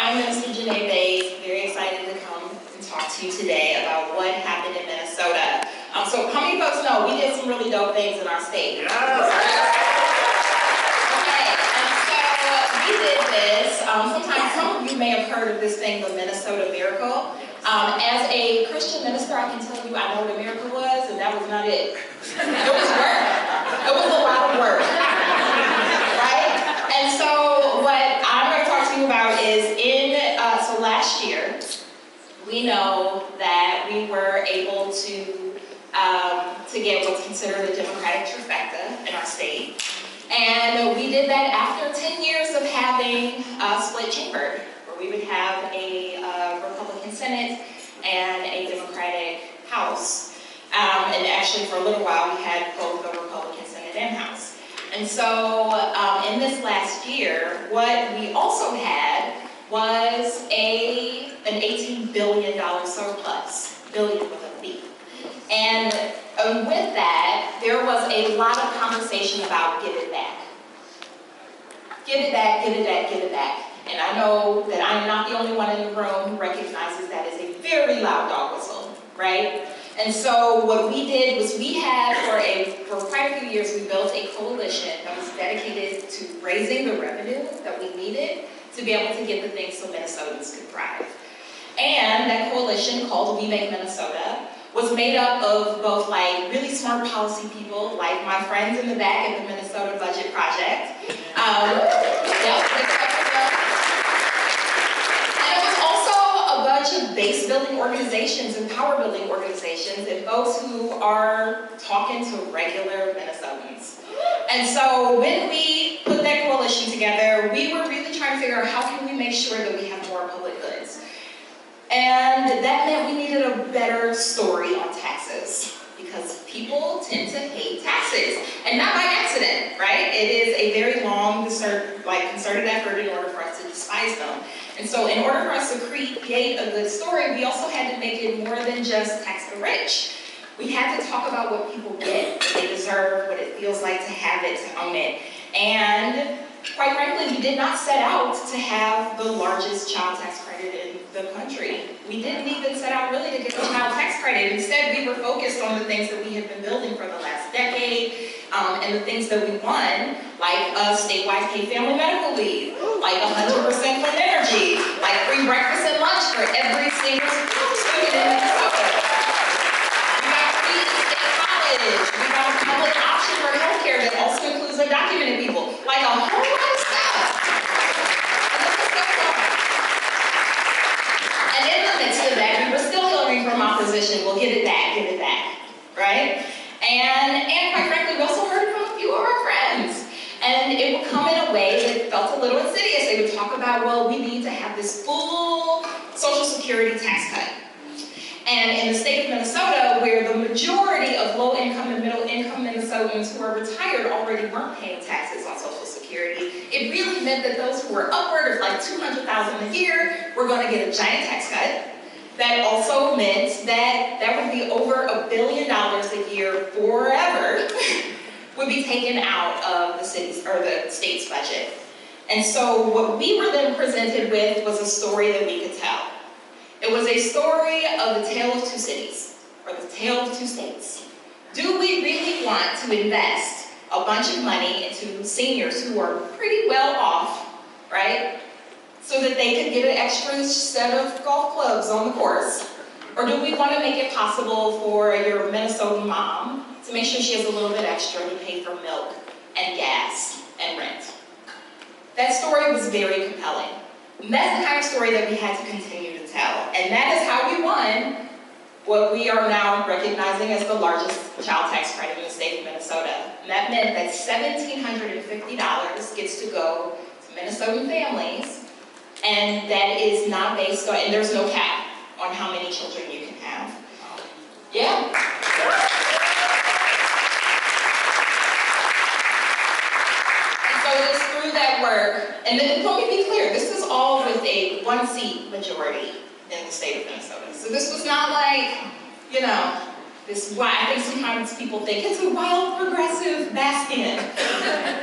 I'm Minister JaNae Bates, very excited to come and talk to you today about what happened in Minnesota. So how many folks know we did some really dope things in our state? Yes. Okay, and so we did this. Sometimes some of you may have heard of this thing, the Minnesota Miracle. As a Christian minister, I can tell you I know what a miracle was, and that was not it. It was work. It was a lot of work. Right? And so what I'm going to talk to you about is so last year, we know that we were able to get what's considered a Democratic trifecta in our state. And we did that after 10 years of having a split chamber, where we would have a Republican Senate and a Democratic House. And actually, for a little while, we had both the Republican Senate and House. And so, in this last year, what we also had was an $18 billion surplus, billion with a B. And with that, there was a lot of conversation about give it back. Give it back, give it back, give it back. And I know that I'm not the only one in the room who recognizes that is a very loud dog whistle, right? And so what we did was we had, for quite a few years, we built a coalition that was dedicated to raising the revenue that we needed to be able to get the things so Minnesotans could thrive. And that coalition, called We Make Minnesota, was made up of both like really smart policy people, like my friends in the back at the Minnesota Budget Project. And it was also a bunch of base building organizations and power building organizations and folks who are talking to regular Minnesotans. And so when we put that coalition together, we were really trying to figure out how can we make sure that we have more public goods. And that meant we needed a better story on taxes, because people tend to hate taxes, and not by accident, right? It is a very long, concerted effort in order for us to despise them. And so in order for us to create a good story, we also had to make it more than just tax the rich. We had to talk about what people get, what they deserve, what it feels like to have it, to own it. And quite frankly, we did not set out to have the largest child tax credit in the country. We didn't even set out really to get the child tax credit. Instead, we were focused on the things that we had been building for the last decade, and the things that we won, like statewide paid family medical leave, like 100% clean energy, like free breakfast and lunch for every single student in Minnesota. We got free state college. We got a public option for healthcare that also includes undocumented people. Like a whole lot of stuff. And in the midst of that, we were still hearing from opposition, well, give it back, right? And quite frankly, we also heard from a few of our friends. And it would come in a way that felt a little insidious. They would talk about, well, we need to have this full Social Security tax cut. And in the state of Minnesota, where the majority of low-income and middle-income Minnesotans who are retired already weren't paying taxes on Social Security, it really meant that those who were upward of like $200,000 a year were going to get a giant tax cut. That also meant that would be over $1 billion a year forever would be taken out of the city's or the state's budget. And so what we were then presented with was a story that we could tell. It was a story of the tale of two cities, or the tale of two states. Do we really want to invest a bunch of money into seniors who are pretty well off, right? So that they could get an extra set of golf clubs on the course? Or do we want to make it possible for your Minnesota mom to make sure she has a little bit extra to pay for milk and gas and rent? That story was very compelling. And that's the kind of story that we had to continue to tell. And that is how we won what we are now recognizing as the largest child tax credit in the state of Minnesota. And that meant that $1,750 gets to go to Minnesotan families, and that is not based on, and there's no cap on how many children you can have. Yeah. And so it is through that work, and then let me be clear, this is all with a one-seat majority in the state of Minnesota. So this was not like, you know, this, why I think sometimes people think it's a wild progressive bastion.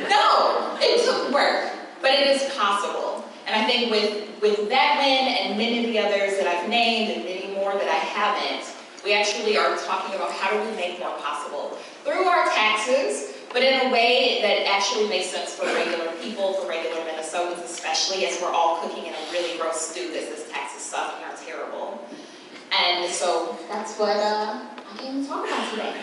No, it took work, but it is possible. And I think with that win and many of the others that I've named and many more that I haven't, we actually are talking about how do we make more possible through our taxes, but in a way that actually makes sense for regular people, for regular Minnesotans especially, as we're all cooking in a really gross stew because this taxes suck and are terrible. And so that's what I came to talk about today.